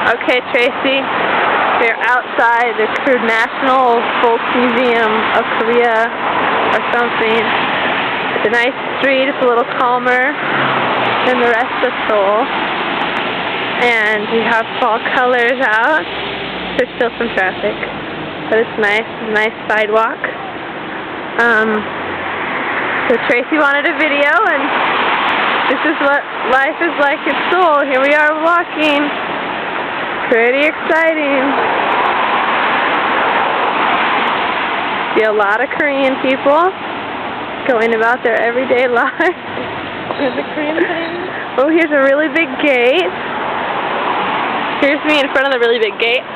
Okay, Tracy, we're outside the National Folk Museum of Korea or something. It's a nice street, it's a little calmer than the rest of Seoul. And we have fall colors out. There's still some traffic, but it's nice. It's a nice sidewalk. So Tracy wanted a video, and this is what life is like in Seoul. Here we are walking. Pretty exciting. See a lot of Korean people going about their everyday lives. There's a Korean thing. Oh, here's a really big gate. Here's me in front of the really big gate.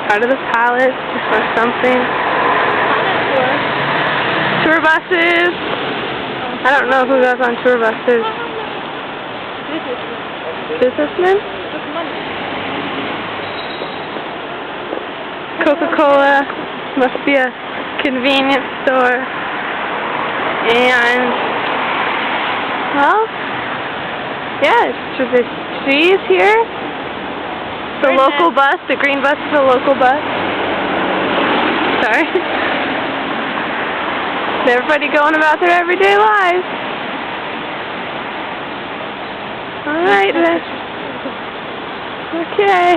Out of the palace or something. Tour buses. I don't know who goes on tour buses. Businessmen? Coca-Cola. Must be a convenience store. And, well, yeah, the trees here. The local bus, the green bus is a local bus. Sorry. Everybody going about their everyday lives. Alright then. Okay.